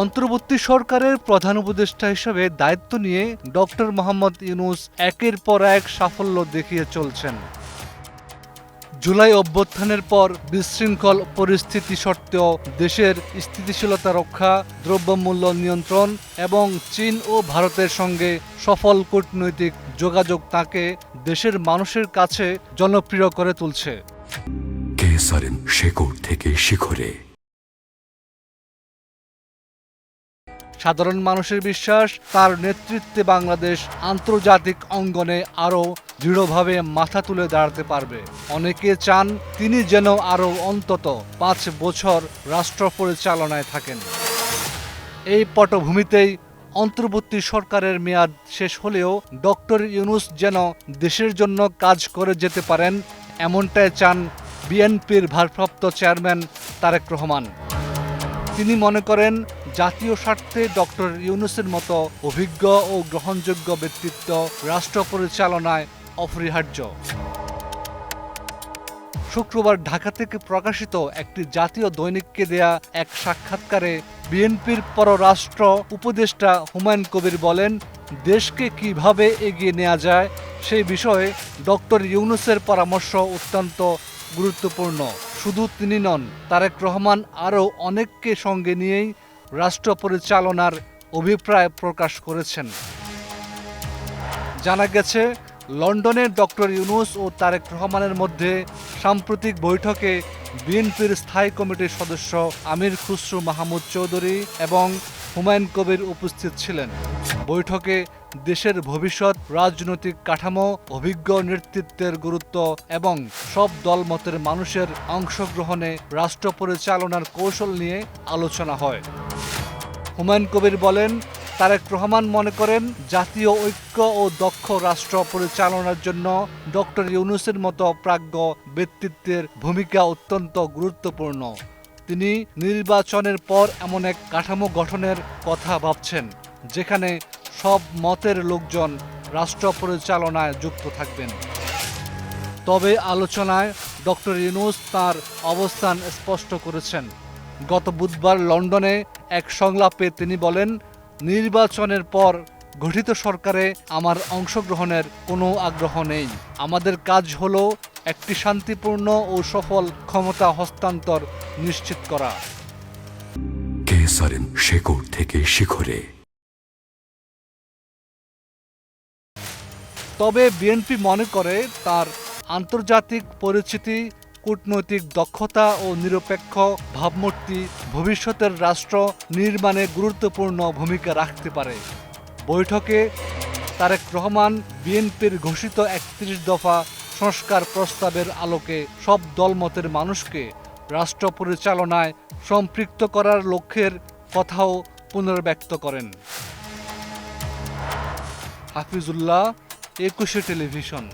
অন্তর্বর্তী সরকারের প্রধান উপদেষ্টা হিসেবে দায়িত্ব নিয়ে ডক্টর মোহাম্মদ ইউনূস একের পর এক সাফল্য দেখিয়ে চলছেন। জুলাই অভ্যুত্থানের পর বিশৃঙ্খল পরিস্থিতি সত্ত্বেও দেশের স্থিতিশীলতা রক্ষা, দ্রব্যমূল্য নিয়ন্ত্রণ এবং চীন ও ভারতের সঙ্গে সফল কূটনৈতিক যোগাযোগ তাঁকে দেশের মানুষের কাছে জনপ্রিয় করে তুলছে। কেসারেন শেকড় থেকে শিখরে। সাধারণ মানুষের বিশ্বাস, তার নেতৃত্বে বাংলাদেশ আন্তর্জাতিক অঙ্গনে আরও দৃঢ়ভাবে মাথা তুলে দাঁড়াতে পারবে। অনেকে চান তিনি যেন আরও অন্তত ৫ বছর রাষ্ট্র পরিচালনায় থাকেন। এই পটভূমিতেই অন্তর্বর্তী সরকারের মেয়াদ শেষ হলেও ডক্টর ইউনূস যেন দেশের জন্য কাজ করে যেতে পারেন, এমনটাই চান বিএনপির ভারপ্রাপ্ত চেয়ারম্যান তারেক রহমান। তিনি মনে করেন জাতীয় স্বার্থে ডক্টর ইউনূসের মতো অভিজ্ঞ ও গ্রহণযোগ্য ব্যক্তিত্ব রাষ্ট্র পরিচালনায় অপরিহার্য। শুক্রবার ঢাকা থেকে প্রকাশিত একটি জাতীয় দৈনিককে দেয়া এক সাক্ষাৎকারে বিএনপির পররাষ্ট্র উপদেষ্টা হুমায়ুন কবির বলেন, দেশকে কিভাবে এগিয়ে নেওয়া যায় সেই বিষয়ে ডক্টর ইউনূসের পরামর্শ অত্যন্ত গুরুত্বপূর্ণ। শুধু তিনি নন, তারেক রহমান আরও অনেককে সঙ্গে নিয়েই রাষ্ট্র পরিচালনার অভিপ্রায় প্রকাশ করেছেন। জানা গেছে, লন্ডনে ডক্টর ইউনূস ও তারেক রহমানের মধ্যে সাম্প্রতিক বৈঠকে বিএনপির স্থায়ী কমিটির সদস্য আমির খুসরু মাহমুদ চৌধুরী এবং হুমায়ুন কবির উপস্থিত ছিলেন। বৈঠকে দেশের ভবিষ্যৎ রাজনৈতিক কাঠামো, অভিজ্ঞ নেতৃত্বের গুরুত্ব এবং সব দলমতের মানুষের অংশগ্রহণে রাষ্ট্র পরিচালনার কৌশল নিয়ে আলোচনা হয়। হুমায়ুন কবির বলেন, তারেক রহমান মনে করেন জাতীয় ঐক্য ও দক্ষ রাষ্ট্র পরিচালনার জন্য ডক্টর ইউনূসের মতো প্রাজ্ঞ ব্যক্তিত্বের ভূমিকা অত্যন্ত গুরুত্বপূর্ণ। তিনি নির্বাচনের পর এমন এক কাঠামো গঠনের কথা ভাবছেন যেখানে সব মতের লোকজন রাষ্ট্র পরিচালনায় যুক্ত থাকবেন। তবে আলোচনায় ডক্টর ইউনূস তাঁর অবস্থান স্পষ্ট করেছেন। গত বুধবার লন্ডনে এক সংলাপে তিনি বলেন, নির্বাচনের পর গঠিত সরকারে আমার অংশগ্রহণের কোনো আগ্রহ নেই। আমাদের কাজ হলো একটি শান্তিপূর্ণ ও সফল ক্ষমতা হস্তান্তর নিশ্চিত করা। কেসারেন শেকড় থেকে শিখরে। তবে বিএনপি মনে করে তার আন্তর্জাতিক পরিচিতি, কূটনৈতিক দক্ষতা ও নিরপেক্ষ ভাবমূর্তি ভবিষ্যতের রাষ্ট্র নির্মাণে গুরুত্বপূর্ণ ভূমিকা রাখতে পারে। বৈঠকে তারেক রহমান বিএনপির ঘোষিত ৩১ দফা সংস্কার প্রস্তাবের আলোকে সব দলমতের মানুষকে রাষ্ট্র পরিচালনায় সম্পৃক্ত করার লক্ষ্যের কথাও পুনর্ব্যক্ত করেন। হাফিজুল্লাহ, ২১ টেলিভিশন।